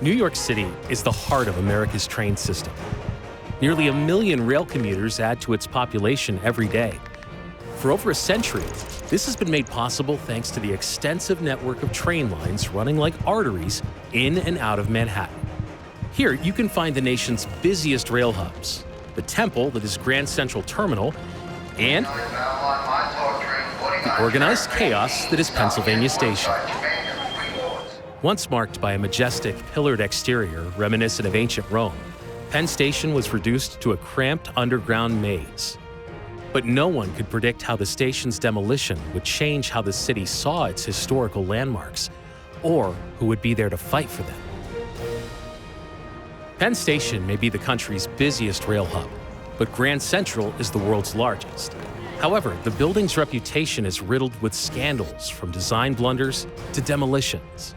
New York City is the heart of America's train system. Nearly 1 million rail commuters add to its population every day. For over a century, this has been made possible thanks to the extensive network of train lines running like arteries in and out of Manhattan. Here, you can find the nation's busiest rail hubs, the temple that is Grand Central Terminal, and the organized chaos that is Pennsylvania Station. Once marked by a majestic, pillared exterior reminiscent of ancient Rome, Penn Station was reduced to a cramped underground maze. But no one could predict how the station's demolition would change how the city saw its historical landmarks, or who would be there to fight for them. Penn Station may be the country's busiest rail hub, but Grand Central is the world's largest. However, the building's reputation is riddled with scandals, from design blunders to demolitions.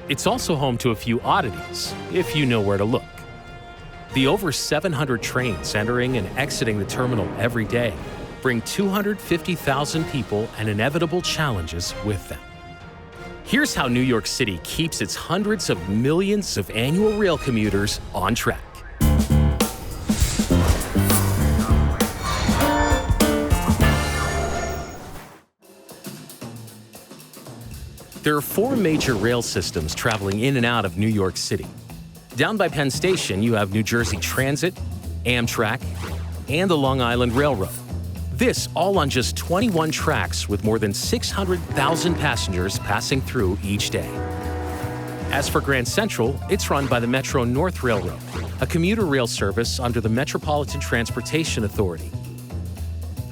It's also home to a few oddities, if you know where to look. The over 700 trains entering and exiting the terminal every day bring 250,000 people and inevitable challenges with them. Here's how New York City keeps its hundreds of millions of annual rail commuters on track. There are 4 major rail systems traveling in and out of New York City. Down by Penn Station, you have New Jersey Transit, Amtrak, and the Long Island Railroad. This all on just 21 tracks with more than 600,000 passengers passing through each day. As for Grand Central, it's run by the Metro North Railroad, a commuter rail service under the Metropolitan Transportation Authority.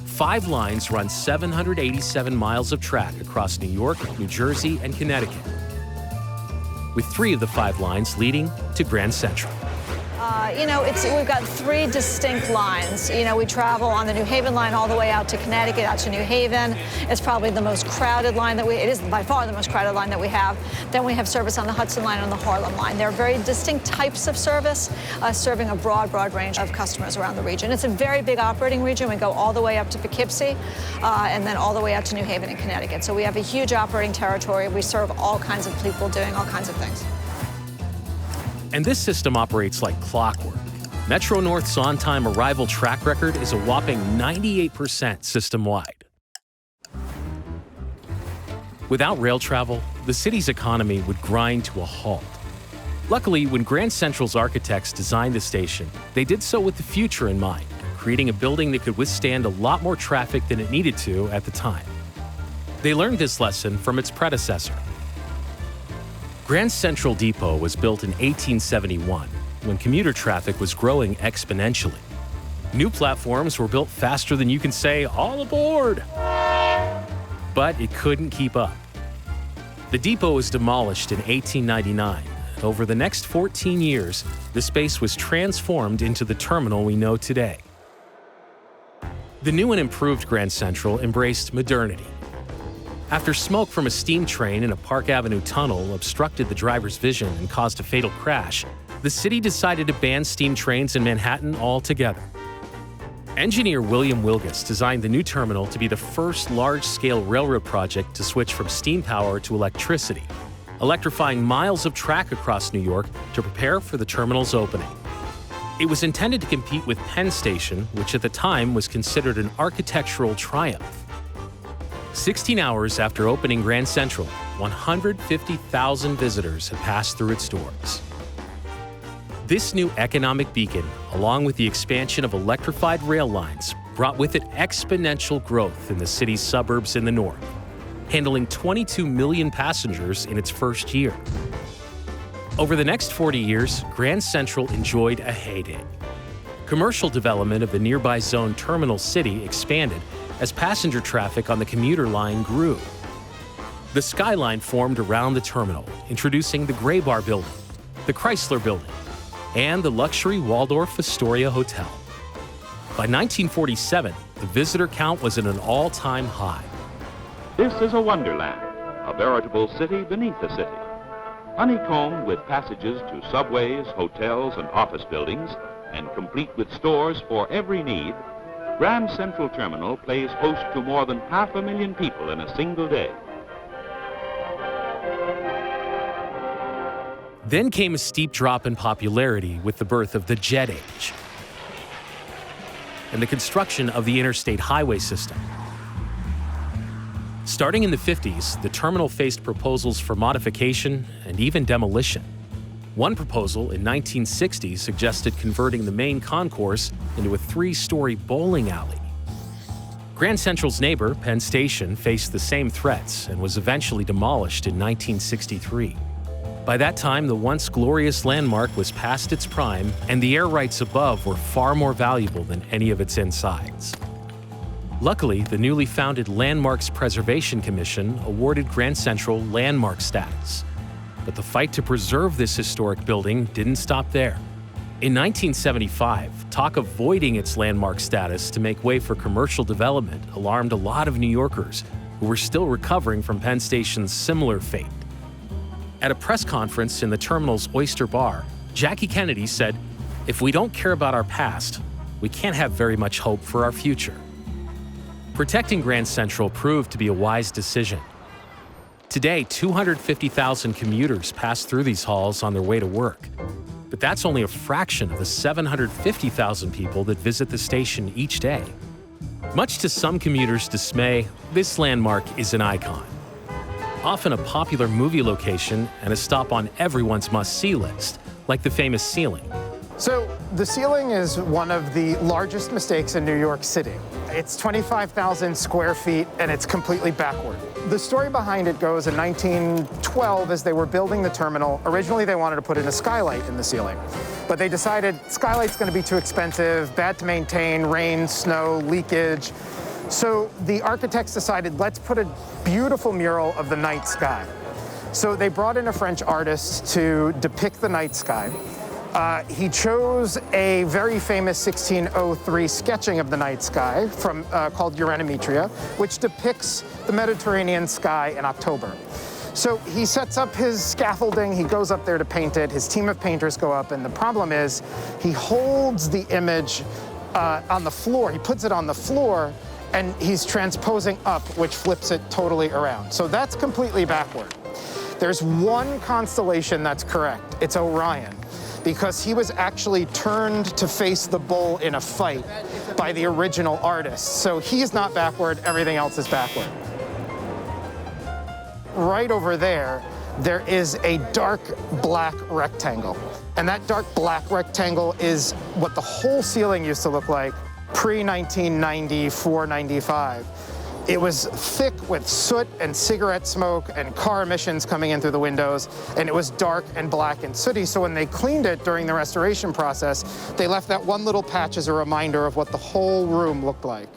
5 lines run 787 miles of track across New York, New Jersey, and Connecticut, with 3 of the 5 lines leading to Grand Central. We've got 3 distinct lines. We travel on the New Haven line all the way out to Connecticut, out to New Haven. It's probably the most crowded line it is by far the most crowded line that we have. Then we have service on the Hudson line and the Harlem line. They're very distinct types of service, serving a broad range of customers around the region. It's a very big operating region. We go all the way up to Poughkeepsie, and then all the way out to New Haven in Connecticut. So we have a huge operating territory. We serve all kinds of people doing all kinds of things. And this system operates like clockwork. Metro North's on-time arrival track record is a whopping 98% system-wide. Without rail travel, the city's economy would grind to a halt. Luckily, when Grand Central's architects designed the station, they did so with the future in mind, creating a building that could withstand a lot more traffic than it needed to at the time. They learned this lesson from its predecessor. Grand Central Depot was built in 1871, when commuter traffic was growing exponentially. New platforms were built faster than you can say, "All aboard!" But it couldn't keep up. The depot was demolished in 1899. Over the next 14 years, the space was transformed into the terminal we know today. The new and improved Grand Central embraced modernity. After smoke from a steam train in a Park Avenue tunnel obstructed the driver's vision and caused a fatal crash, the city decided to ban steam trains in Manhattan altogether. Engineer William Wilgus designed the new terminal to be the first large-scale railroad project to switch from steam power to electricity, electrifying miles of track across New York to prepare for the terminal's opening. It was intended to compete with Penn Station, which at the time was considered an architectural triumph. 16 hours after opening Grand Central, 150,000 visitors had passed through its doors. This new economic beacon, along with the expansion of electrified rail lines, brought with it exponential growth in the city's suburbs in the north, handling 22 million passengers in its first year. Over the next 40 years, Grand Central enjoyed a heyday. Commercial development of the nearby zone Terminal City expanded as passenger traffic on the commuter line grew. The skyline formed around the terminal, introducing the Graybar Building, the Chrysler Building, and the luxury Waldorf Astoria Hotel. By 1947, the visitor count was at an all-time high. This is a wonderland, a veritable city beneath a city. Honeycombed with passages to subways, hotels, and office buildings, and complete with stores for every need, Grand Central Terminal plays host to more than 500,000 people in a single day. Then came a steep drop in popularity with the birth of the jet age and the construction of the interstate highway system. Starting in the 50s, the terminal faced proposals for modification and even demolition. One proposal in 1960 suggested converting the main concourse into a 3-story bowling alley. Grand Central's neighbor, Penn Station, faced the same threats and was eventually demolished in 1963. By that time, the once glorious landmark was past its prime, and the air rights above were far more valuable than any of its insides. Luckily, the newly founded Landmarks Preservation Commission awarded Grand Central landmark status. But the fight to preserve this historic building didn't stop there. In 1975, talk of voiding its landmark status to make way for commercial development alarmed a lot of New Yorkers who were still recovering from Penn Station's similar fate. At a press conference in the terminal's Oyster Bar, Jackie Kennedy said, "If we don't care about our past, we can't have very much hope for our future." Protecting Grand Central proved to be a wise decision. Today, 250,000 commuters pass through these halls on their way to work. But that's only a fraction of the 750,000 people that visit the station each day. Much to some commuters' dismay, this landmark is an icon. Often a popular movie location and a stop on everyone's must-see list, like the famous ceiling. So the ceiling is one of the largest mistakes in New York City. It's 25,000 square feet and it's completely backward. The story behind it goes in 1912, as they were building the terminal, originally they wanted to put in a skylight in the ceiling. But they decided skylight's going to be too expensive, bad to maintain, rain, snow, leakage. So the architects decided, let's put a beautiful mural of the night sky. So they brought in a French artist to depict the night sky. He chose a very famous 1603 sketching of the night sky called Uranometria, which depicts the Mediterranean sky in October. So he sets up his scaffolding, he goes up there to paint it, his team of painters go up, and the problem is he holds the image on the floor, he puts it on the floor, and he's transposing up, which flips it totally around. So that's completely backward. There's one constellation that's correct, it's Orion, because he was actually turned to face the bull in a fight by the original artist. So he's not backward, everything else is backward. Right over there, there is a dark black rectangle. And that dark black rectangle is what the whole ceiling used to look like pre-1994, 95. It was thick with soot and cigarette smoke and car emissions coming in through the windows, and it was dark and black and sooty. So when they cleaned it during the restoration process, they left that one little patch as a reminder of what the whole room looked like.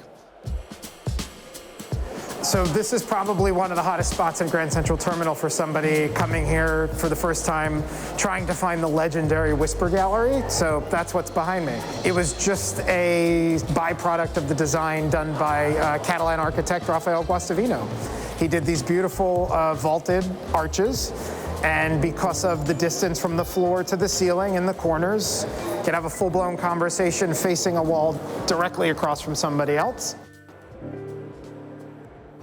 So this is probably one of the hottest spots in Grand Central Terminal for somebody coming here for the first time, trying to find the legendary Whisper Gallery. So that's what's behind me. It was just a byproduct of the design done by Catalan architect Rafael Guastavino. He did these beautiful vaulted arches, and because of the distance from the floor to the ceiling and the corners, you can have a full-blown conversation facing a wall directly across from somebody else.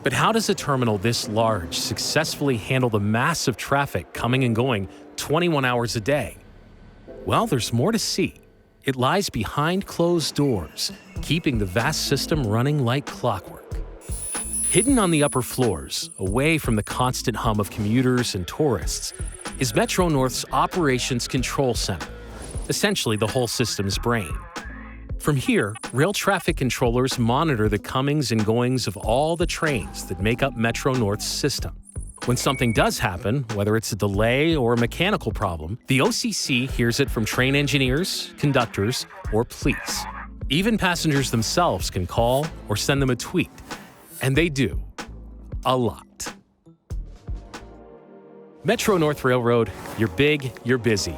But how does a terminal this large successfully handle the massive traffic coming and going 21 hours a day? Well, there's more to see. It lies behind closed doors, keeping the vast system running like clockwork. Hidden on the upper floors, away from the constant hum of commuters and tourists, is Metro North's Operations Control Center, essentially the whole system's brain. From here, rail traffic controllers monitor the comings and goings of all the trains that make up Metro North's system. When something does happen, whether it's a delay or a mechanical problem, the OCC hears it from train engineers, conductors, or police. Even passengers themselves can call or send them a tweet. And they do. A lot. Metro North Railroad, you're big, you're busy.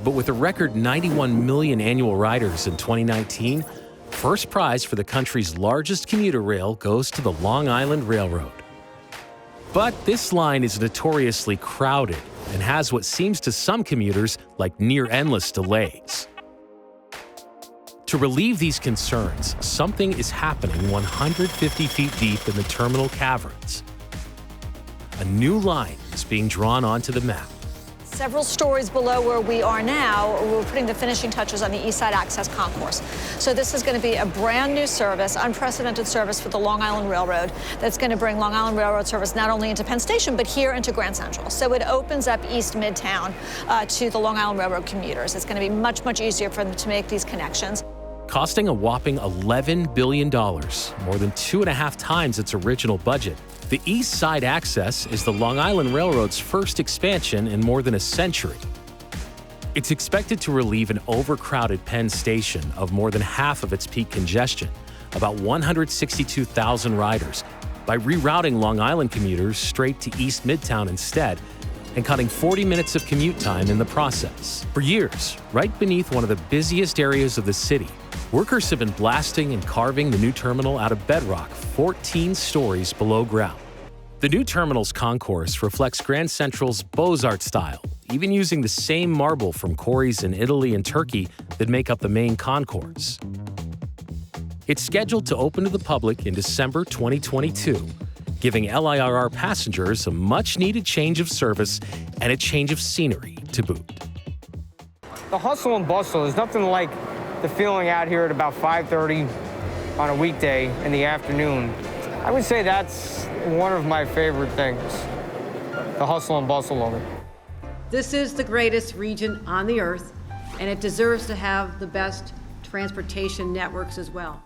But with a record 91 million annual riders in 2019, first prize for the country's largest commuter rail goes to the Long Island Railroad. But this line is notoriously crowded and has what seems to some commuters like near-endless delays. To relieve these concerns, something is happening 150 feet deep in the terminal caverns. A new line is being drawn onto the map. Several stories below where we are now, we're putting the finishing touches on the East Side Access Concourse. So this is going to be a brand new service, unprecedented service for the Long Island Railroad that's going to bring Long Island Railroad service not only into Penn Station, but here into Grand Central. So it opens up East Midtown to the Long Island Railroad commuters. It's going to be much, much easier for them to make these connections. Costing a whopping $11 billion, more than 2.5 times its original budget, the East Side Access is the Long Island Railroad's first expansion in more than a century. It's expected to relieve an overcrowded Penn Station of more than half of its peak congestion, about 162,000 riders, by rerouting Long Island commuters straight to East Midtown instead, and cutting 40 minutes of commute time in the process. For years, right beneath one of the busiest areas of the city, workers have been blasting and carving the new terminal out of bedrock 14 stories below ground. The new terminal's concourse reflects Grand Central's Beaux-Arts style, even using the same marble from quarries in Italy and Turkey that make up the main concourse. It's scheduled to open to the public in December 2022, giving LIRR passengers a much-needed change of service and a change of scenery to boot. The hustle and bustle is nothing like the feeling out here at about 5:30 on a weekday in the afternoon. I would say that's one of my favorite things, the hustle and bustle of it. This is the greatest region on the earth, and it deserves to have the best transportation networks as well.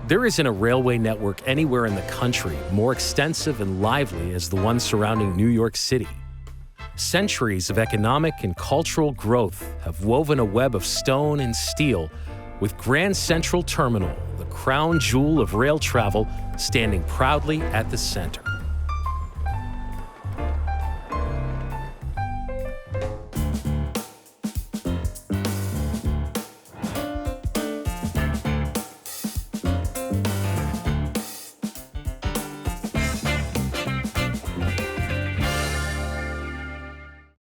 There isn't a railway network anywhere in the country more extensive and lively as the one surrounding New York City. Centuries of economic and cultural growth have woven a web of stone and steel, with Grand Central Terminal, the crown jewel of rail travel, standing proudly at the center.